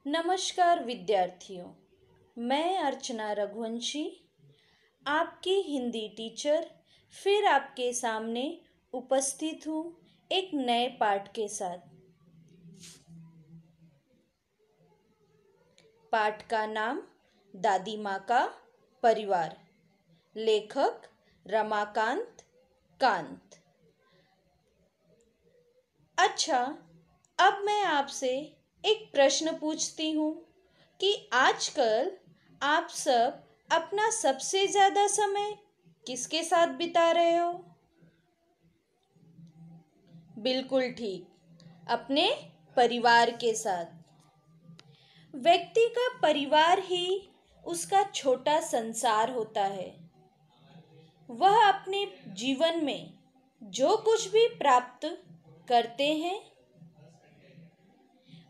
नमस्कार विद्यार्थियों, मैं अर्चना रघुवंशी, आपकी हिंदी टीचर फिर आपके सामने उपस्थित हूँ एक नए पाठ के साथ। पाठ का नाम दादी माँ का परिवार, लेखक रमाकांत कांत। अच्छा, अब मैं आपसे एक प्रश्न पूछती हूँ कि आजकल आप सब अपना सबसे ज़्यादा समय किसके साथ बिता रहे हो? बिल्कुल ठीक, अपने परिवार के साथ। व्यक्ति का परिवार ही उसका छोटा संसार होता है। वह अपने जीवन में जो कुछ भी प्राप्त करते हैं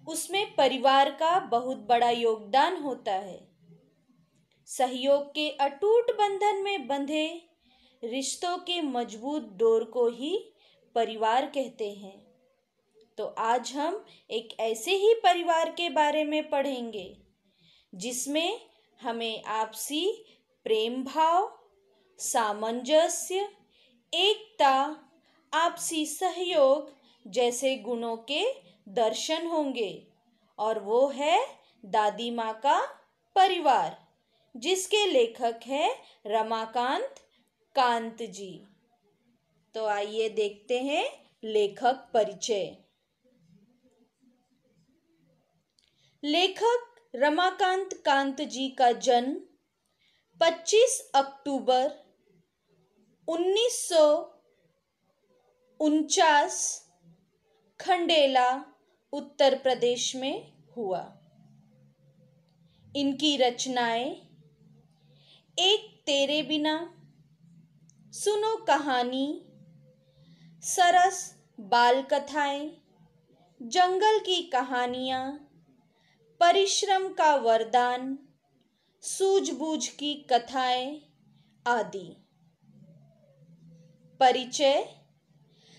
उसमें परिवार का बहुत बड़ा योगदान होता है। सहयोग के अटूट बंधन में बंधे रिश्तों के मजबूत डोर को ही परिवार कहते हैं। तो आज हम एक ऐसे ही परिवार के बारे में पढ़ेंगे जिसमें हमें आपसी प्रेम भाव, सामंजस्य, एकता, आपसी सहयोग जैसे गुणों के दर्शन होंगे। और वो है दादी माँ का परिवार, जिसके लेखक हैं रमाकांत कांत जी। तो आइए देखते हैं लेखक परिचय। लेखक रमाकांत कांत जी का जन्म 25 अक्टूबर 1949 खंडेला, उत्तर प्रदेश में हुआ। इनकी रचनाएं एक तेरे बिना, सुनो कहानी, सरस बाल कथाएं, जंगल की कहानियां, परिश्रम का वरदान, सूझबूझ की कथाएं आदि। परिचय।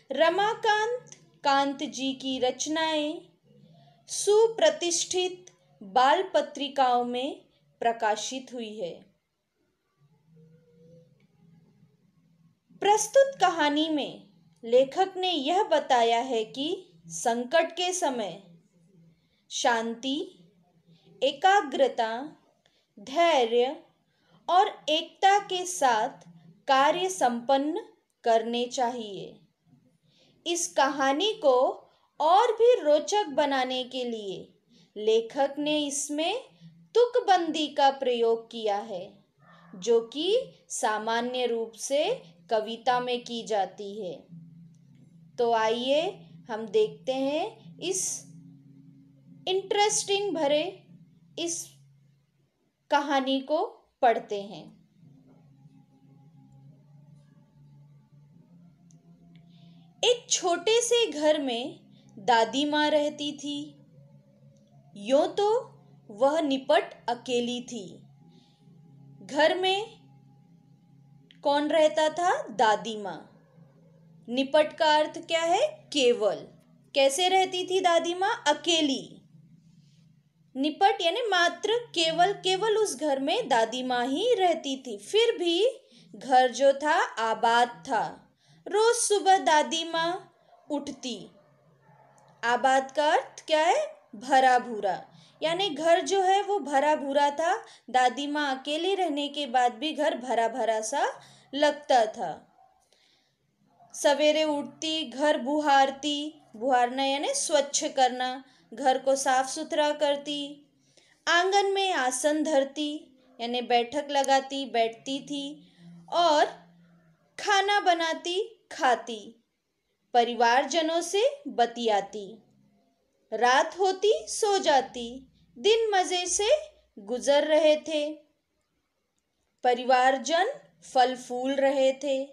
रमाकांत कांत जी की रचनाएं सुप्रतिष्ठित बाल पत्रिकाओं में प्रकाशित हुई है। प्रस्तुत कहानी में लेखक ने यह बताया है कि संकट के समय शांति, एकाग्रता, धैर्य और एकता के साथ कार्य संपन्न करने चाहिए। इस कहानी को और भी रोचक बनाने के लिए लेखक ने इसमें तुकबंदी का प्रयोग किया है, जो कि सामान्य रूप से कविता में की जाती है। तो आइए हम देखते हैं इस इंटरेस्टिंग भरे इस कहानी को पढ़ते हैं। एक छोटे से घर में दादी माँ रहती थी। यूं तो वह निपट अकेली थी। घर में कौन रहता था? दादी माँ। निपट का अर्थ क्या है? केवल। कैसे रहती थी दादी माँ? अकेली। निपट यानी मात्र, केवल उस घर में दादी माँ ही रहती थी। फिर भी घर जो था आबाद था। रोज सुबह दादी माँ उठती। आबाद का अर्थ क्या है? भरा भूरा, यानी घर जो है वो भरा भूरा था। दादी माँ अकेले रहने के बाद भी घर भरा भरा सा लगता था। सवेरे उठती, घर बुहारती, बुहारना यानी स्वच्छ करना, घर को साफ सुथरा करती। आंगन में आसन धरती यानी बैठक लगाती, बैठती थी और खाना बनाती, खाती, परिवारजनों से बतियाती। रात होती सो जाती। दिन मजे से गुजर रहे थे। परिवारजन फल फूल रहे थे।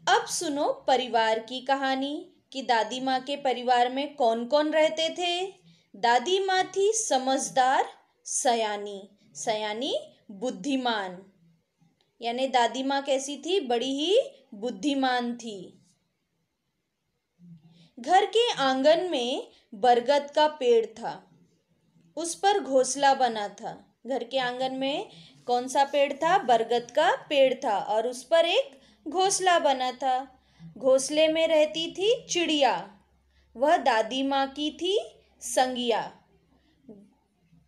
अब सुनो परिवार की कहानी कि दादी माँ के परिवार में कौन कौन रहते थे। दादी माँ थी समझदार, सयानी, सयानी बुद्धिमान, यानी दादी माँ कैसी थी? बड़ी ही बुद्धिमान थी। घर के आंगन में बरगद का पेड़ था। उस पर घोंसला बना था। घर के आंगन में कौन सा पेड़ था? बरगद का पेड़ था और उस पर एक घोंसला बना था। घोंसले में रहती थी चिड़िया। वह दादी माँ की थी संगिया।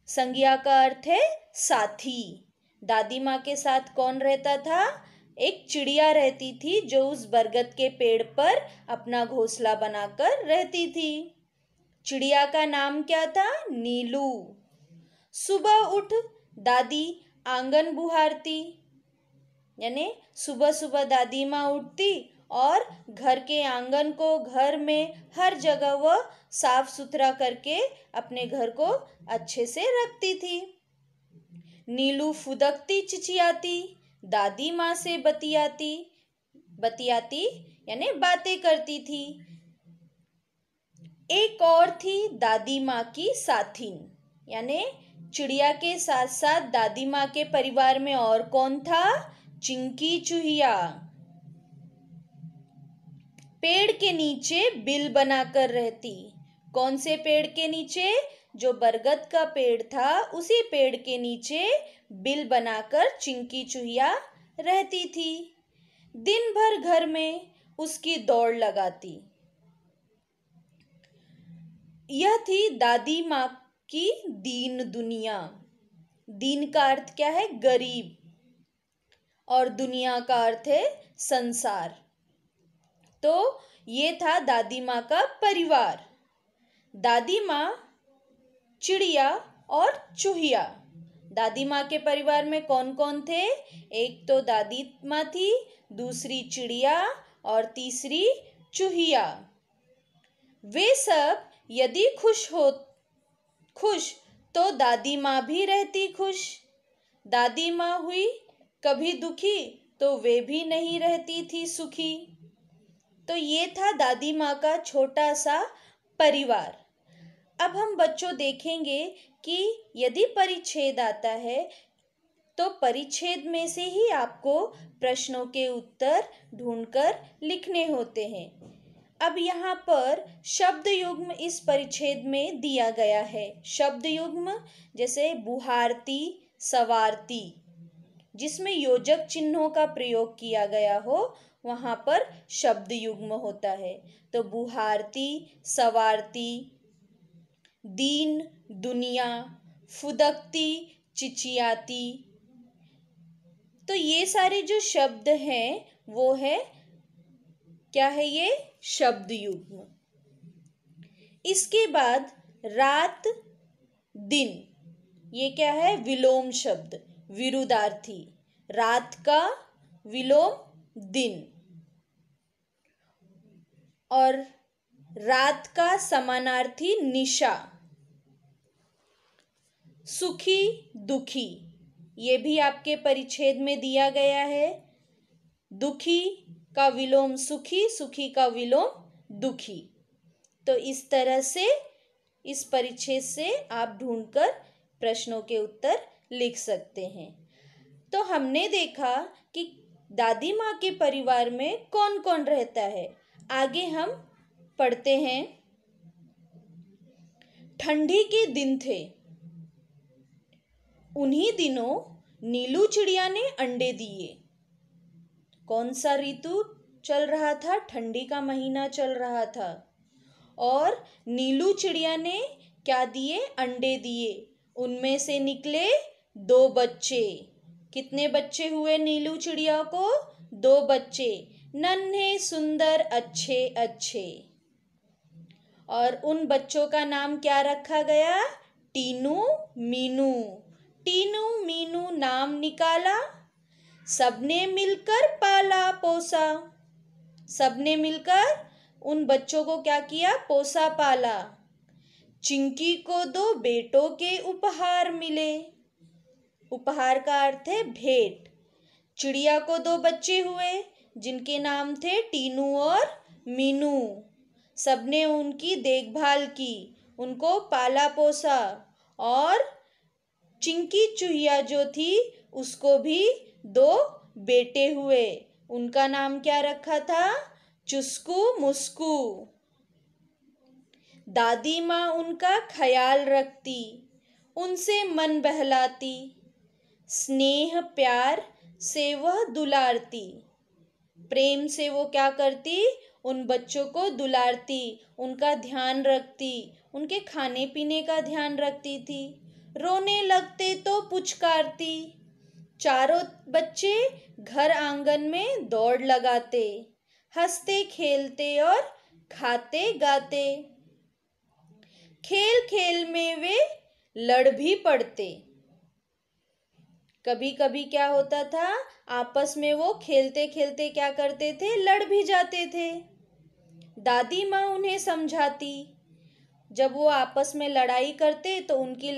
संगिया का अर्थ है साथी। दादी माँ के साथ कौन रहता था? एक चिड़िया रहती थी जो उस बरगद के पेड़ पर अपना घोंसला बनाकर रहती थी। चिड़िया का नाम क्या था? नीलू। सुबह उठ दादी आंगन बुहारती, यानी सुबह सुबह दादी माँ उठती और घर के आंगन को, घर में हर जगह वह साफ सुथरा करके अपने घर को अच्छे से रखती थी। नीलू फुदकती चिचियाती दादी माँ से बतियाती बतियाती यानी बातें करती थी। एक और थी दादी माँ की साथिन, यानी चिड़िया के साथ साथ दादी माँ के परिवार में और कौन था? चिंकी चूहिया। पेड़ के नीचे बिल बनाकर रहती। कौन से पेड़ के नीचे? जो बरगद का पेड़ था उसी पेड़ के नीचे बिल बनाकर चिंकी चूहिया रहती थी। दिन भर घर में उसकी दौड़ लगाती। यह थी दादी माँ की दीन दुनिया। दीन का अर्थ क्या है? गरीब, और दुनिया का अर्थ है संसार। तो ये था दादी माँ का परिवार। दादी माँ, चिड़िया और चूहिया। दादी माँ के परिवार में कौन कौन थे? एक तो दादी माँ थी, दूसरी चिड़िया और तीसरी चूहिया। वे सब यदि खुश तो दादी माँ भी रहती खुश। दादी माँ हुई कभी दुखी तो वे भी नहीं रहती थी सुखी। तो ये था दादी माँ का छोटा सा परिवार। अब हम बच्चों देखेंगे कि यदि परिच्छेद आता है तो परिच्छेद में से ही आपको प्रश्नों के उत्तर ढूंढकर लिखने होते हैं। अब यहाँ पर शब्द युग्म इस परिच्छेद में दिया गया है। शब्द युग्म जैसे बुहारती, सवारती, जिसमें योजक चिन्हों का प्रयोग किया गया हो वहाँ पर शब्द युग्म होता है। तो बुहारती, सवारती, दीन दुनिया, फुदकती, चिचियाती, तो ये सारे जो शब्द हैं वो है क्या है? ये शब्द युग्म। इसके बाद रात दिन, ये क्या है? विलोम शब्द, विरुदार्थी। रात का विलोम दिन और रात का समानार्थी निशा। सुखी दुखी, ये भी आपके परिच्छेद में दिया गया है। दुखी का विलोम सुखी, सुखी का विलोम दुखी। तो इस तरह से इस परिच्छेद से आप ढूंढकर प्रश्नों के उत्तर लिख सकते हैं। तो हमने देखा कि दादी माँ के परिवार में कौन कौन रहता है। आगे हम पढ़ते हैं। ठंडी के दिन थे। उन्हीं दिनों नीलू चिड़िया ने अंडे दिए। कौन सा ऋतु चल रहा था? ठंडी का महीना चल रहा था और नीलू चिड़िया ने क्या दिए? अंडे दिए। उनमें से निकले 2 बच्चे। कितने बच्चे हुए नीलू चिड़िया को? 2 बच्चे, नन्हे सुंदर अच्छे अच्छे। और उन बच्चों का नाम क्या रखा गया? टीनू मीनू। टीनू मीनू नाम निकाला, सबने मिलकर पाला पोसा। सबने मिलकर उन बच्चों को क्या किया? पोसा पाला। चिंकी को 2 बेटों के उपहार मिले। उपहार का अर्थ है भेंट। चिड़िया को 2 बच्चे हुए जिनके नाम थे टीनू और मीनू। सबने उनकी देखभाल की, उनको पाला पोसा। और चिंकी चूहिया जो थी उसको भी 2 बेटे हुए। उनका नाम क्या रखा था? चुस्कू मुस्कू। दादी माँ उनका ख्याल रखती, उनसे मन बहलाती, स्नेह प्यार से वह दुलारती। प्रेम से वो क्या करती, उन बच्चों को दुलारती, उनका ध्यान रखती, उनके खाने पीने का ध्यान रखती थी। रोने लगते तो पुचकारती, चारों बच्चे घर आंगन में दौड़ लगाते, हंसते खेलते और खाते गाते। खेल खेल में वे लड़ भी पड़ते। कभी कभी क्या होता था, आपस में वो खेलते खेलते क्या करते थे, लड़ भी जाते थे। दादी माँ उन्हें समझाती। जब वो आपस में लड़ाई करते तो उनकी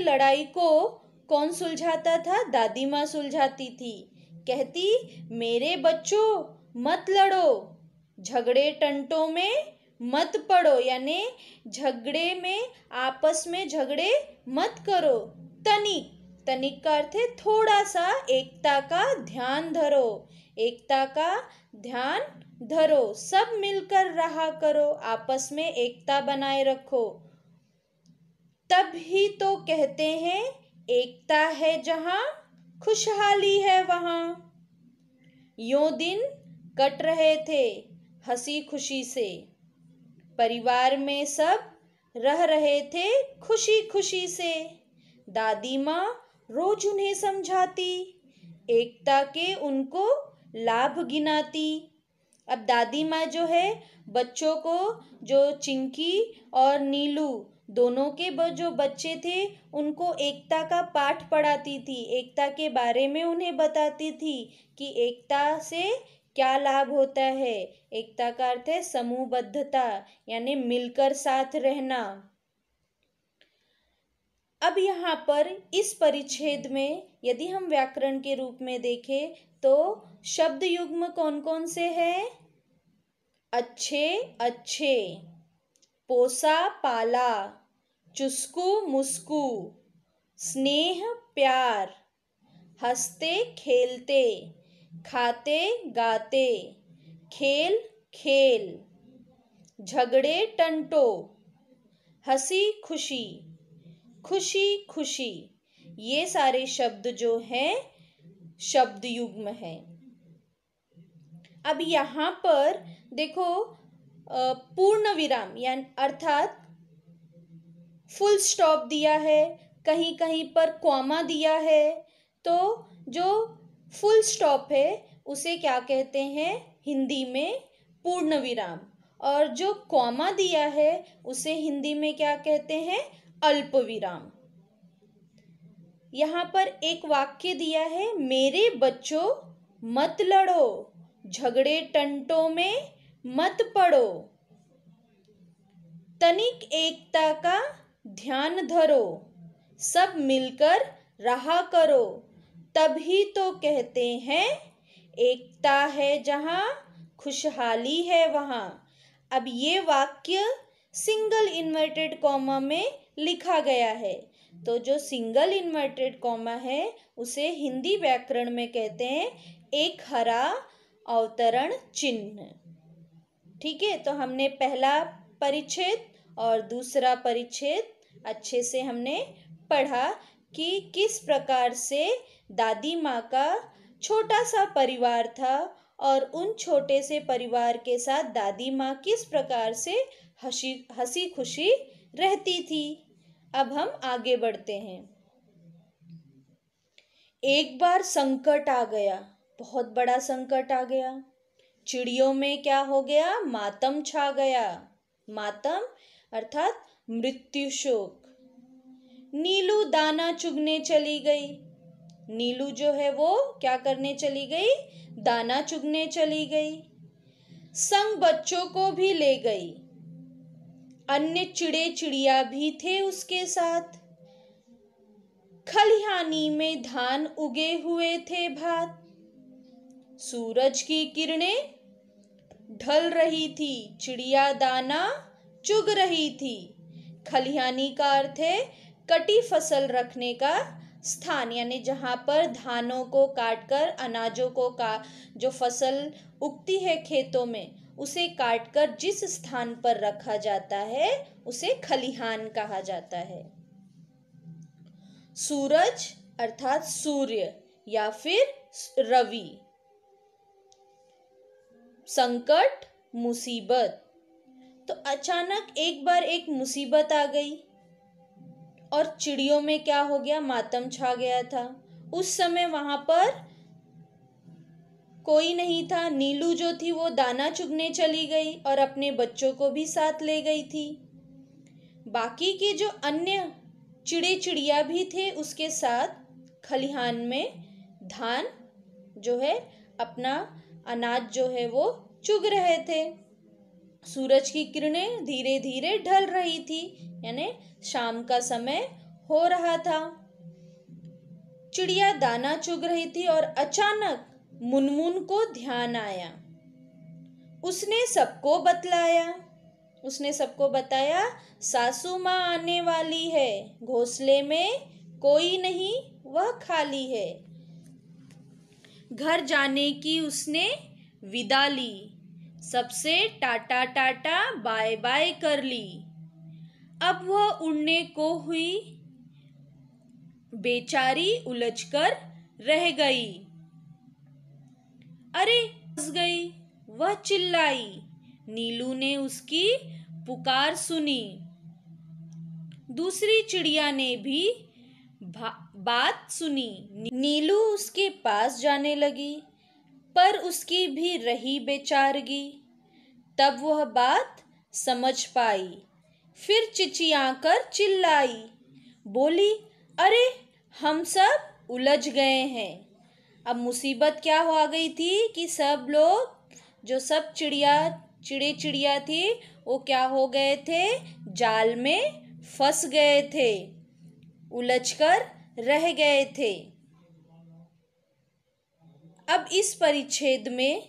लड़ाई को कौन सुलझाता था, दादी माँ सुलझाती थी। कहती, मेरे बच्चों मत लड़ो, झगड़े टंटों में मत पड़ो, यानी झगड़े में, आपस में झगड़े मत करो। तनिक, तनिक का अर्थ है थोड़ा सा, एकता का ध्यान धरो, एकता का ध्यान धरो, सब मिलकर रहा करो, आपस में एकता बनाए रखो। तब ही तो कहते हैं एकता है जहां, खुशहाली है वहां। यूं दिन कट रहे थे हंसी खुशी से, परिवार में सब रह रहे थे खुशी खुशी से। दादी माँ रोज उन्हें समझाती, एकता के उनको लाभ गिनाती। अब दादी माँ जो है बच्चों को, जो चिंकी और नीलू दोनों के जो बच्चे थे, उनको एकता का पाठ पढ़ाती थी, एकता के बारे में उन्हें बताती थी कि एकता से क्या लाभ होता है। एकता का अर्थ है समूहबद्धता, यानी मिलकर साथ रहना। अब यहाँ पर इस परिच्छेद में यदि हम व्याकरण के रूप में देखें तो शब्द युग्म कौन कौन से हैं? अच्छे अच्छे, पोसा पाला, चुस्कू मुस्कू, स्नेह प्यार, हंसते खेलते, खाते गाते, खेल खेल, झगड़े टंटो, हंसी खुशी, खुशी खुशी, ये सारे शब्द जो हैं शब्द युग्म हैं। अब यहाँ पर देखो पूर्ण विराम यानी अर्थात फुल स्टॉप दिया है, कहीं कहीं पर कॉमा दिया है, तो जो फुल स्टॉप है उसे क्या कहते हैं हिंदी में, पूर्ण विराम, और जो कॉमा दिया है उसे हिंदी में क्या कहते हैं, अल्प विराम। यहाँ पर एक वाक्य दिया है, मेरे बच्चों मत लड़ो, झगड़े टंटों में मत पड़ो, तनिक एकता का ध्यान धरो, सब मिलकर रहा करो, तभी तो कहते हैं एकता है जहां, खुशहाली है वहां। अब ये वाक्य सिंगल इन्वर्टेड कॉमा में लिखा गया है, तो जो सिंगल इन्वर्टेड कॉमा है उसे हिंदी व्याकरण में कहते हैं एक हरा अवतरण चिन्ह। ठीक है, तो हमने पहला परिच्छेद और दूसरा परिच्छेद अच्छे से हमने पढ़ा कि किस प्रकार से दादी माँ का छोटा सा परिवार था और उन छोटे से परिवार के साथ दादी माँ किस प्रकार से हंसी खुशी रहती थी। अब हम आगे बढ़ते हैं। एक बार संकट आ गया, बहुत बड़ा संकट आ गया। चिड़ियों में क्या हो गया, मातम छा गया। मातम अर्थात मृत्यु शोक। नीलू दाना चुगने चली गई। नीलू जो है वो क्या करने चली गई, दाना चुगने चली गई। संग बच्चों को भी ले गई। अन्य चिड़े चिड़िया भी थे उसके साथ। खलिहानी में धान उगे हुए थे भात। सूरज की किरणें ढल रही थी, चिड़िया दाना चुग रही थी। खलिहानी का अर्थ है कटी फसल रखने का स्थान, यानी जहाँ पर धानों को काटकर अनाजों को जो फसल उगती है खेतों में उसे काटकर जिस स्थान पर रखा जाता है उसे खलिहान कहा जाता है। सूरज अर्थात सूर्य या फिर रवि। संकट, मुसीबत। तो अचानक एक बार एक मुसीबत आ गई और चिड़ियों में क्या हो गया, मातम छा गया था। उस समय वहां पर कोई नहीं था। नीलू जो थी वो दाना चुगने चली गई और अपने बच्चों को भी साथ ले गई थी। बाकी के जो अन्य चिड़े चिड़िया भी थे उसके साथ खलिहान में धान जो है, अपना अनाज जो है वो चुग रहे थे। सूरज की किरणें धीरे धीरे ढल रही थी, यानी शाम का समय हो रहा था। चिड़िया दाना चुग रही थी और अचानक मुनमुन को ध्यान आया। उसने सबको बताया, सासू माँ आने वाली है, घोंसले में कोई नहीं, वह खाली है। घर जाने की उसने विदा ली, सबसे टाटा टाटा बाय बाय कर ली। अब वह उड़ने को हुई, बेचारी उलझकर रह गई। अरे, फंस गई, वह चिल्लाई। नीलू ने उसकी पुकार सुनी। दूसरी चिड़िया ने भी बात सुनी। नीलू उसके पास जाने लगी, पर उसकी भी रही बेचारगी। तब वह बात समझ पाई, फिर चिचियाकर चिल्लाई, बोली, अरे हम सब उलझ गए हैं। अब मुसीबत क्या हो गई थी कि सब लोग, जो सब चिड़े चिड़िया थी, वो क्या हो गए थे, जाल में फंस गए थे, उलझकर रह गए थे। अब इस परिच्छेद में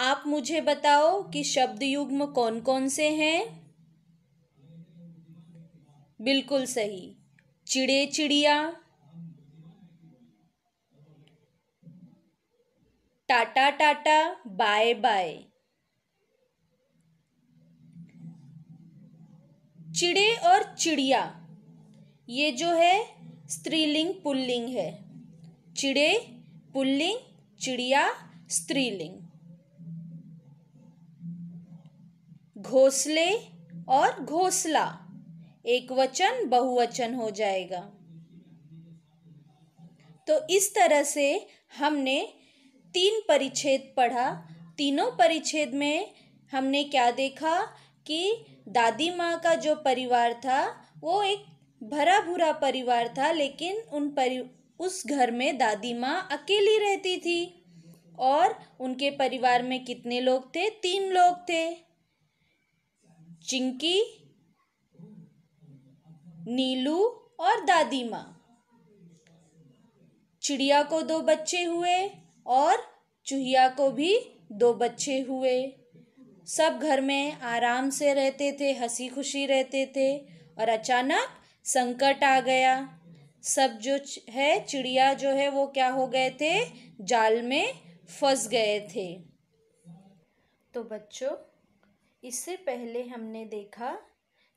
आप मुझे बताओ कि शब्द युग्म कौन कौन से हैं। बिल्कुल सही, चिड़े चिड़िया, टाटा टाटा बाय बाय। चिड़े और चिड़िया ये जो है स्त्रीलिंग पुल्लिंग है। चिड़े पुल्लिंग, चिड़िया स्त्रीलिंग। घोंसले और घोंसला एक वचन बहुवचन हो जाएगा। तो इस तरह से हमने 3 परिच्छेद पढ़ा। तीनों परिच्छेद में हमने क्या देखा कि दादी माँ का जो परिवार था वो एक भरा भूरा परिवार था, लेकिन उस घर में दादी माँ अकेली रहती थी। और उनके परिवार में कितने लोग थे? 3 लोग थे, चिंकी, नीलू और दादी माँ। चिड़िया को 2 बच्चे हुए और चूहिया को भी 2 बच्चे हुए। सब घर में आराम से रहते थे, हंसी खुशी रहते थे, और अचानक संकट आ गया। सब जो है चिड़िया जो है वो क्या हो गए थे, जाल में फंस गए थे। तो बच्चों, इससे पहले हमने देखा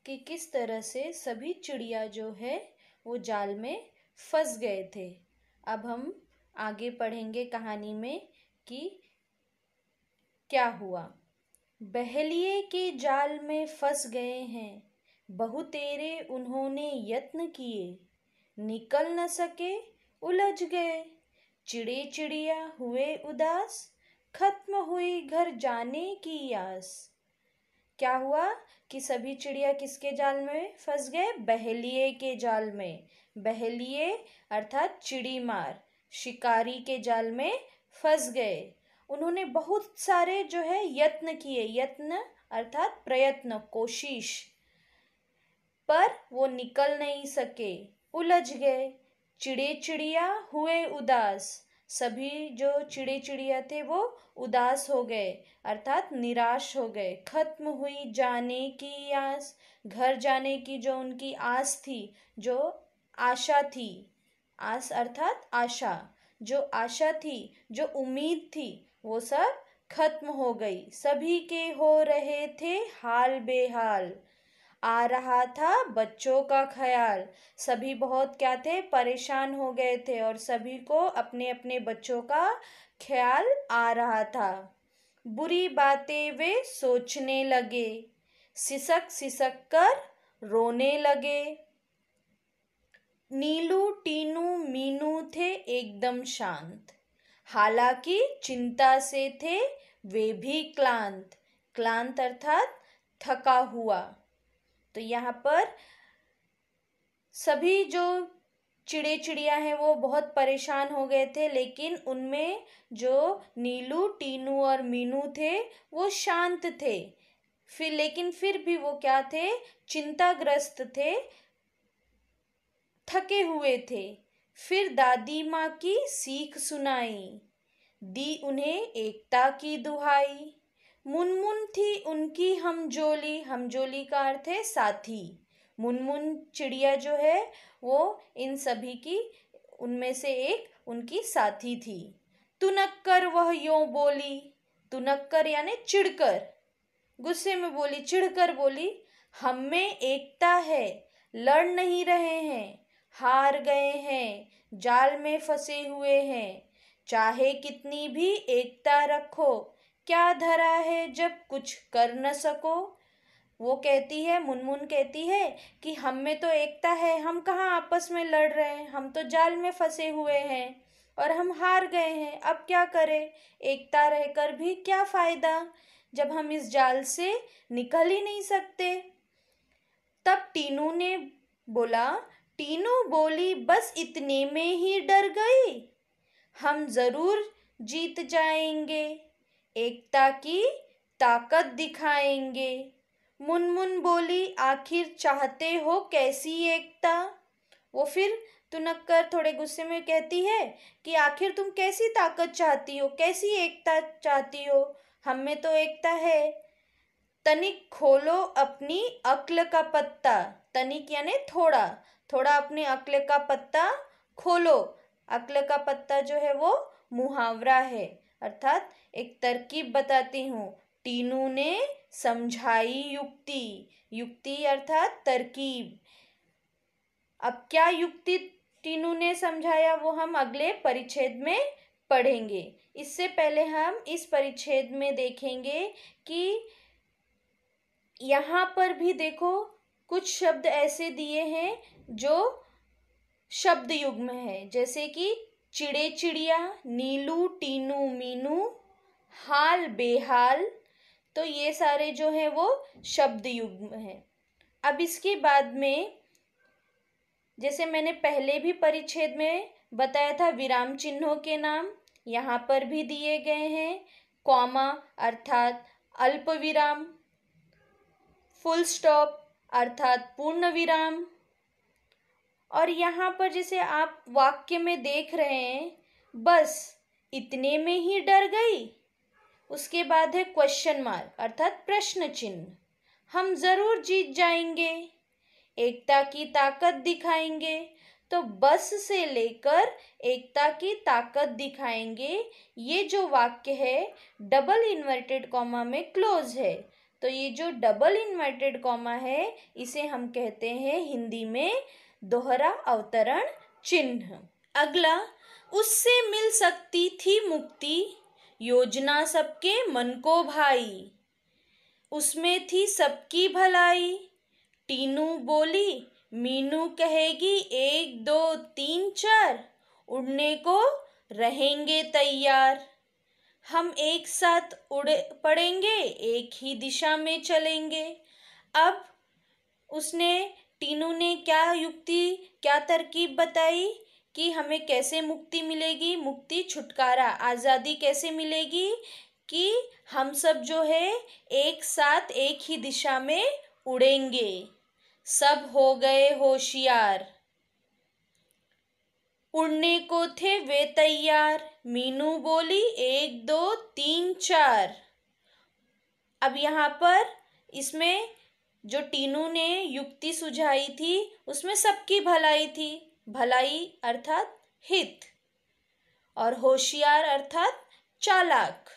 कि किस तरह से सभी चिड़िया जो है वो जाल में फंस गए थे। अब हम आगे पढ़ेंगे कहानी में कि क्या हुआ। बहेलिये के जाल में फंस गए हैं, बहुतेरे उन्होंने यत्न किए, निकल न सके, उलझ गए। चिड़े चिड़िया हुए उदास, खत्म हुई घर जाने की आस। क्या हुआ कि सभी चिड़िया किसके जाल में फंस गए? बहेलिये के जाल में। बहेलिये अर्थात चिड़ीमार, शिकारी के जाल में फंस गए। उन्होंने बहुत सारे जो है यत्न किए, यत्न अर्थात प्रयत्न, कोशिश, पर वो निकल नहीं सके, उलझ गए। चिड़े चिड़िया हुए उदास, सभी जो चिड़े चिड़िया थे वो उदास हो गए अर्थात निराश हो गए। खत्म हुई जाने की आस, घर जाने की जो उनकी आस थी, जो आशा थी, आस अर्थात आशा, जो आशा थी, जो उम्मीद थी, वो सब खत्म हो गई। सभी के हो रहे थे हाल बेहाल, आ रहा था बच्चों का ख्याल। सभी बहुत क्या थे, परेशान हो गए थे और सभी को अपने अपने बच्चों का ख्याल आ रहा था। बुरी बातें वे सोचने लगे, सिसक सिसक कर रोने लगे। नीलू टीनू मीनू थे एकदम शांत, हालांकि चिंता से थे वे भी क्लांत। क्लांत अर्थात थका हुआ। तो यहाँ पर सभी जो चिड़े चिड़िया हैं वो बहुत परेशान हो गए थे, लेकिन उनमें जो नीलू टीनू और मीनू थे वो शांत थे। लेकिन फिर भी वो क्या थे, चिंताग्रस्त थे, थके हुए थे। फिर दादी माँ की सीख सुनाई, दी उन्हें एकता की दुहाई। मुनमुन थी उनकी हमजोली, हमजोली का अर्थ है साथी। मुनमुन चिड़िया जो है वो इन सभी की उनमें से एक उनकी साथी थी। तुनक्कर वह यों बोली, तुनक्कर यानी चिढ़कर, गुस्से में बोली, चिढ़कर बोली, हम में एकता है, लड़ नहीं रहे हैं, हार गए हैं, जाल में फंसे हुए हैं। चाहे कितनी भी एकता रखो, क्या धरा है जब कुछ कर न सको। वो कहती है, मुनमुन कहती है कि हम में तो एकता है, हम कहाँ आपस में लड़ रहे हैं, हम तो जाल में फंसे हुए हैं और हम हार गए हैं। अब क्या करें, एकता रहकर भी क्या फायदा जब हम इस जाल से निकल ही नहीं सकते। तब टीनू ने बोला, टीनू बोली, बस इतने में ही डर गई, हम जरूर जीत जाएंगे, एकता की ताकत दिखाएंगे। मुनमुन बोली, आखिर चाहते हो कैसी एकता। वो फिर तुनक्कर थोड़े गुस्से में कहती है कि आखिर तुम कैसी ताकत चाहती हो, कैसी एकता चाहती हो, हम में तो एकता है। तनिक खोलो अपनी अक्ल का पत्ता, तनिक यानी थोड़ा, थोड़ा अपने अक्ल का पत्ता खोलो। अक्ल का पत्ता जो है वो मुहावरा है, अर्थात एक तरकीब बताती हूँ। टीनू ने समझाई युक्ति, युक्ति अर्थात तरकीब। अब क्या युक्ति टीनू ने समझाया वो हम अगले परिच्छेद में पढ़ेंगे। इससे पहले हम इस परिच्छेद में देखेंगे कि यहाँ पर भी देखो कुछ शब्द ऐसे दिए हैं जो शब्द युग्म है, जैसे कि चिड़े चिड़िया, नीलू टीनू मीनू, हाल बेहाल। तो ये सारे जो है वो शब्द युग्म है। अब इसके बाद में जैसे मैंने पहले भी परिच्छेद में बताया था, विराम चिन्हों के नाम यहाँ पर भी दिए गए हैं। कॉमा अर्थात अल्प विराम, फुल स्टॉप अर्थात पूर्ण विराम। और यहाँ पर जैसे आप वाक्य में देख रहे हैं, बस इतने में ही डर गई, उसके बाद है क्वेश्चन मार्क अर्थात प्रश्न चिन्ह, हम जरूर जीत जाएंगे, एकता की ताकत दिखाएंगे। तो बस से लेकर एकता की ताकत दिखाएंगे, ये जो वाक्य है डबल इन्वर्टेड कॉमा में क्लोज है। तो ये जो डबल इन्वर्टेड कॉमा है इसे हम कहते हैं हिंदी में दोहरा अवतरण चिन्ह। अगला, उससे मिल सकती थी मुक्ति, योजना सबके मन को भाई, उसमें थी सबकी भलाई। टीनू बोली, मीनू कहेगी 1 2 3 4, उड़ने को रहेंगे तैयार, हम एक साथ उड़ पड़ेंगे, एक ही दिशा में चलेंगे। अब उसने टीनू ने क्या युक्ति, क्या तरकीब बताई कि हमें कैसे मुक्ति मिलेगी, मुक्ति छुटकारा आज़ादी कैसे मिलेगी, कि हम सब जो है एक साथ एक ही दिशा में उड़ेंगे। सब हो गए होशियार, उड़ने को थे वे तैयार। मीनू बोली 1 2 3 4। अब यहाँ पर इसमें जो टीनू ने युक्ति सुझाई थी उसमें सबकी भलाई थी, भलाई अर्थात हित, और होशियार अर्थात चालाक।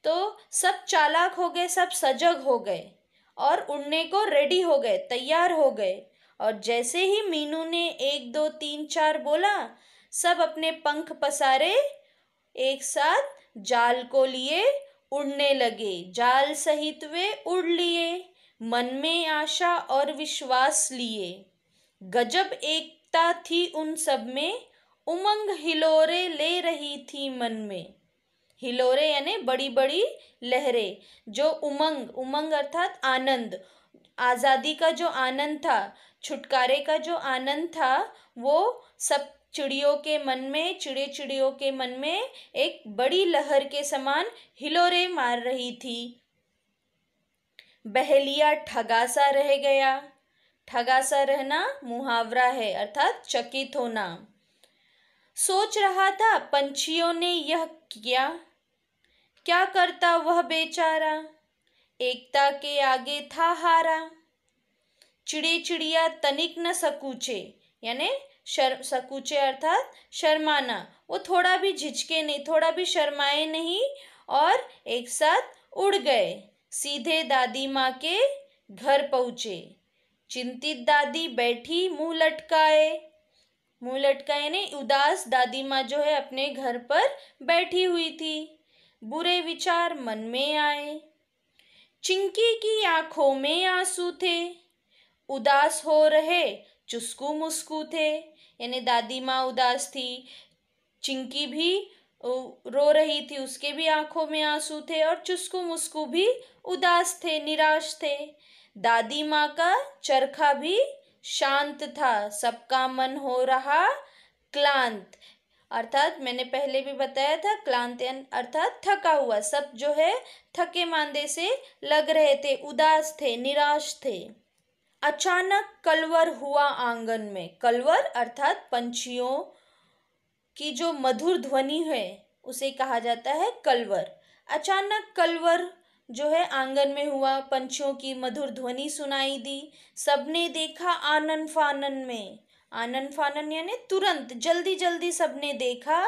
तो सब चालाक हो गए, सब सजग हो गए और उड़ने को रेडी हो गए, तैयार हो गए। और जैसे ही मीनू ने 1 2 3 4 बोला, सब अपने पंख पसारे एक साथ जाल को लिए उड़ने लगे। जाल सहित वे उड़ लिए, मन में आशा और विश्वास लिए। गजब एकता थी उन सब में, उमंग हिलोरे ले रही थी मन में। हिलोरे यानी बड़ी बड़ी लहरें। जो उमंग, उमंग अर्थात आनंद, आजादी का जो आनंद था, छुटकारे का जो आनंद था, वो सब चिड़ियों के मन में, चिड़ियों के मन में एक बड़ी लहर के समान हिलोरे मार रही थी। बहेलिया ठगासा रह गया। ठगासा रहना मुहावरा है, अर्थात चकित होना। सोच रहा था पंछियों ने यह किया, क्या करता वह बेचारा, एकता के आगे था हारा। चिड़िया तनिक न सकूचे, यानी सकूचे अर्थात शर्माना। वो थोड़ा भी झिझके नहीं, थोड़ा भी शर्माए नहीं और एक साथ उड़ गए। सीधे दादी माँ के घर पहुंचे। चिंतित दादी बैठी मुंह लटकाए। मुंह लटकाए ने उदास दादी माँ जो है अपने घर पर बैठी हुई थी। बुरे विचार मन में आए। चिंकी की आंखों में आंसू थे, उदास हो रहे चुस्कू मुस्कू थे। यानी दादी माँ उदास थी, चिंकी भी रो रही थी, उसके भी आंखों में आंसू थे और चुस्कू मुस्कू भी उदास थे, निराश थे। दादी माँ का चरखा भी शांत था, सबका मन हो रहा क्लांत। अर्थात मैंने पहले भी बताया था, क्लांत अर्थात थका हुआ। सब जो है थके मांदे से लग रहे थे, उदास थे, निराश थे। अचानक कलवर हुआ आंगन में। कलवर अर्थात पंछियों की जो मधुर ध्वनि है उसे कहा जाता है कलवर। अचानक कलवर जो है आंगन में हुआ, पंछियों की मधुर ध्वनि सुनाई दी। सबने देखा आनन फानन में। आनन फानन यानी तुरंत, जल्दी जल्दी सबने देखा।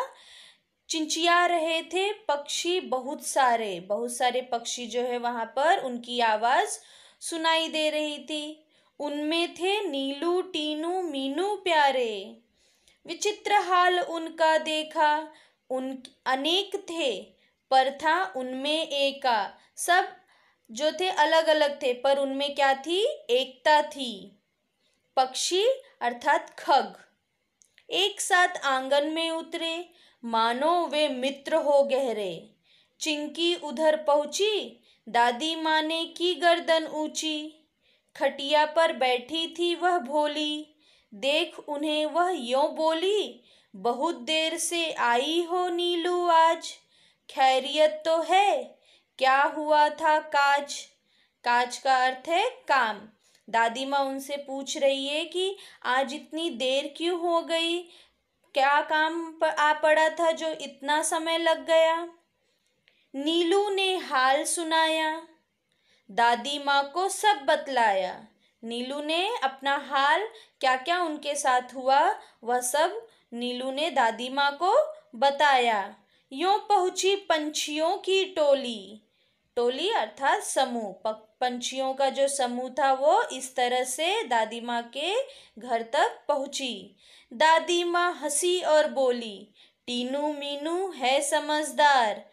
चिंचिया रहे थे पक्षी बहुत सारे पक्षी जो है वहां पर, उनकी आवाज सुनाई दे रही थी। उनमें थे नीलू टीनू मीनू प्यारे। विचित्र हाल उनका देखा, उन अनेक थे पर था उनमें एका। सब जो थे अलग अलग थे पर उनमें क्या थी, एकता थी। पक्षी अर्थात खग एक साथ आंगन में उतरे, मानो वे मित्र हो गहरे। चिंकी उधर पहुंची, दादी माँ ने की गर्दन ऊंची। खटिया पर बैठी थी वह भोली, देख उन्हें वह यों बोली, बहुत देर से आई हो नीलू आज, खैरियत तो है, क्या हुआ था काज। काज का अर्थ है काम। दादी माँ उनसे पूछ रही है कि आज इतनी देर क्यों हो गई, क्या काम आ पड़ा था जो इतना समय लग गया। नीलू ने हाल सुनाया, दादी माँ को सब बतलाया। नीलू ने अपना हाल, क्या क्या उनके साथ हुआ, वह सब नीलू ने दादी माँ को बताया। यूं पहुंची पंछियों की टोली। टोली अर्थात समूह, पंछियों का जो समूह था वो इस तरह से दादी माँ के घर तक पहुंची। दादी माँ हंसी और बोली, टीनू मीनू है समझदार,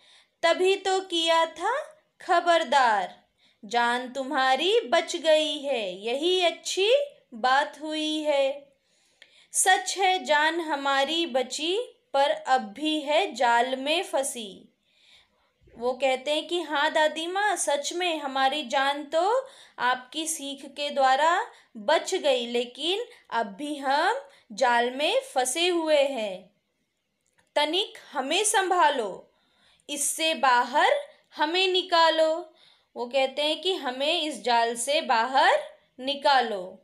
तभी तो किया था खबरदार। जान तुम्हारी बच गई है, यही अच्छी बात हुई है। सच है जान हमारी बची, पर अब भी है जाल में फंसी। वो कहते हैं कि हाँ दादी माँ, सच में हमारी जान तो आपकी सीख के द्वारा बच गई, लेकिन अब भी हम जाल में फंसे हुए हैं। तनिक हमें संभालो, इससे बाहर हमें निकालो। वो कहते हैं कि हमें इस जाल से बाहर निकालो।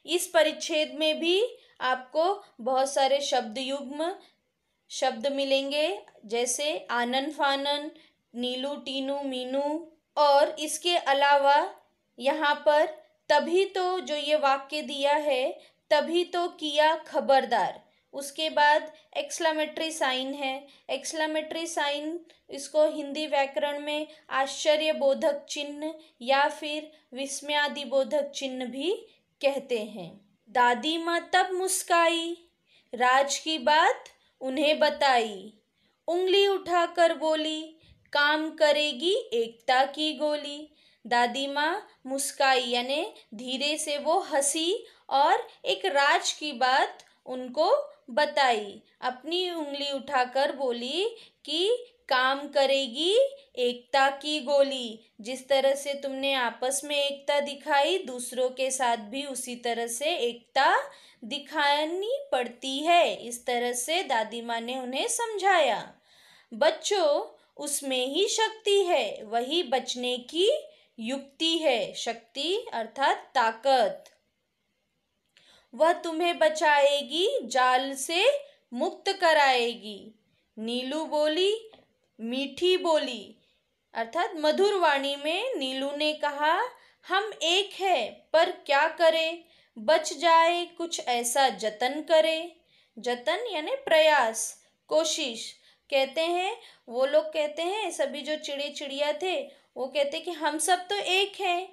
इस परिच्छेद में भी आपको बहुत सारे शब्द युग्म शब्द मिलेंगे, जैसे आनन फानन, नीलू टीनू मीनू। और इसके अलावा यहाँ पर तभी तो, जो ये वाक्य दिया है, तभी तो किया खबरदार, उसके बाद एक्सक्लेमेटरी साइन है। एक्सक्लेमेटरी साइन इसको हिंदी व्याकरण में आश्चर्यबोधक चिन्ह या फिर विस्मयादिबोधक चिन्ह भी कहते हैं। दादी माँ तब मुस्काई, राज की बात उन्हें बताई। उंगली उठाकर बोली, काम करेगी एकता की गोली। दादी माँ मुस्काई यानी धीरे से वो हंसी और एक राज की बात उनको बताई। अपनी उंगली उठाकर बोली कि काम करेगी एकता की गोली। जिस तरह से तुमने आपस में एकता दिखाई, दूसरों के साथ भी उसी तरह से एकता दिखानी पड़ती है। इस तरह से दादी माँ ने उन्हें समझाया। बच्चों, उसमें ही शक्ति है, वही बचने की युक्ति है। शक्ति अर्थात ताकत। वह तुम्हें बचाएगी, जाल से मुक्त कराएगी। नीलू बोली, मीठी बोली अर्थात मधुर वाणी में नीलू ने कहा, हम एक है पर क्या करें, बच जाए कुछ ऐसा जतन करें। जतन यानी प्रयास, कोशिश। कहते हैं वो लोग कहते हैं, सभी जो चिड़े चिड़िया थे वो कहते कि हम सब तो एक हैं,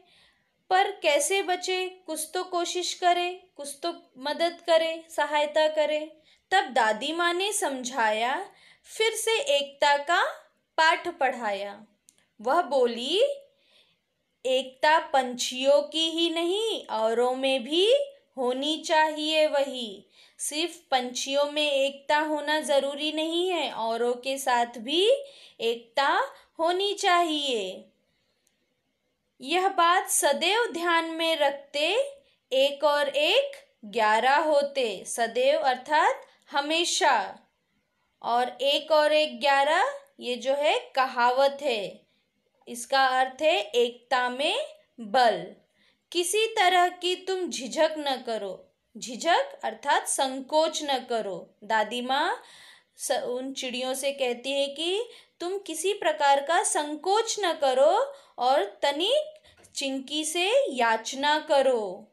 पर कैसे बचे, कुछ तो कोशिश करे, कुछ तो मदद करे, सहायता करे। तब दादी माँ ने समझाया, फिर से एकता का पाठ पढ़ाया। वह बोली, एकता पंछियों की ही नहीं औरों में भी होनी चाहिए। वही सिर्फ पंछियों में एकता होना जरूरी नहीं है, औरों के साथ भी एकता होनी चाहिए। यह बात सदैव ध्यान में रखते, एक और एक 11 होते। सदैव अर्थात हमेशा, और एक और एक 11 ये जो है कहावत है। इसका अर्थ है एकता में बल। किसी तरह की तुम झिझक न करो। झिझक अर्थात संकोच न करो। दादी माँ उन चिड़ियों से कहती है कि तुम किसी प्रकार का संकोच न करो और तनिक चिंकी से याचना करो।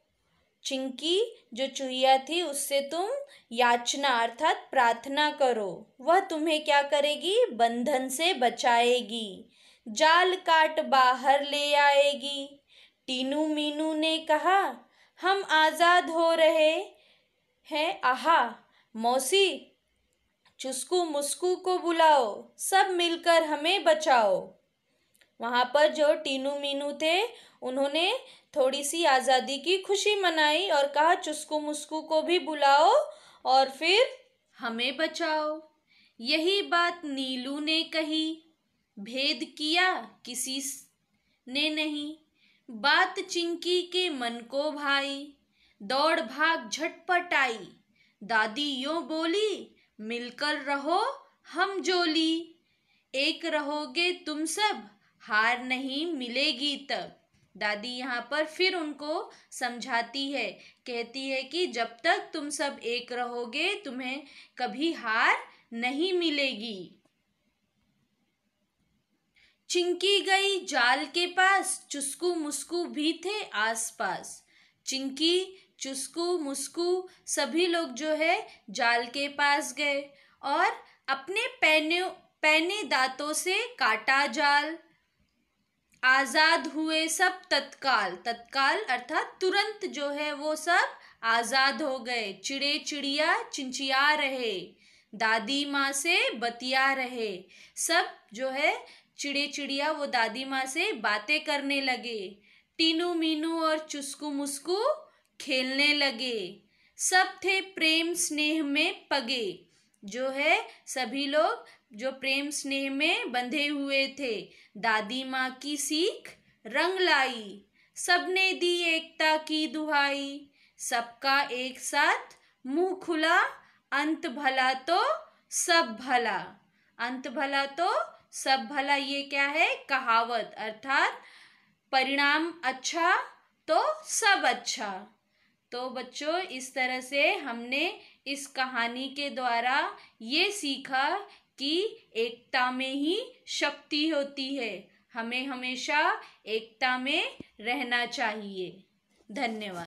चिंकी जो चूहिया थी उससे तुम याचना अर्थात प्रार्थना करो। वह तुम्हें क्या करेगी, बंधन से बचाएगी, जाल काट बाहर ले आएगी। टीनू मीनू ने कहा, हम आजाद हो रहे हैं, आहा। मौसी, चुस्कू मुस्कू को बुलाओ, सब मिलकर हमें बचाओ। वहाँ पर जो टीनू मीनू थे उन्होंने थोड़ी सी आज़ादी की खुशी मनाई और कहा, चुस्कू मुस्कू को भी बुलाओ और फिर हमें बचाओ। यही बात नीलू ने कही, भेद किया किसी ने नहीं। बात चिंकी के मन को भाई, दौड़ भाग झटपट आई। दादी यूं बोली, मिलकर रहो हम जोली। एक रहोगे तुम सब, हार नहीं मिलेगी तब। दादी यहाँ पर फिर उनको समझाती है, कहती है कि जब तक तुम सब एक रहोगे तुम्हें कभी हार नहीं मिलेगी। चिंकी गई जाल के पास, चुस्कू मुस्कू भी थे आसपास। चिंकी, चुस्कू मुस्कू सभी लोग जो है जाल के पास गए और अपने पैने दांतों से काटा जाल। आजाद हुए सब तत्काल। तत्काल अर्थात तुरंत जो है वो सब आजाद हो गए। चिड़े चिड़िया चिंचिया रहे, दादी माँ से बतिया रहे। सब जो है चिड़े चिड़िया वो दादी माँ से बातें करने लगे। टीनू मीनू और चुस्कू मुस्कू खेलने लगे। सब थे प्रेम स्नेह में पगे। जो है सभी लोग जो प्रेम स्नेह में बंधे हुए थे। दादी माँ की सीख रंग लाई, सबने दी एकता की दुहाई। सबका एक साथ मुंह खुला, अंत भला तो सब भला। अंत भला तो सब भला, ये क्या है, कहावत। अर्थात परिणाम अच्छा तो सब अच्छा। तो बच्चों इस तरह से हमने इस कहानी के द्वारा ये सीखा कि एकता में ही शक्ति होती है। हमें हमेशा एकता में रहना चाहिए। धन्यवाद।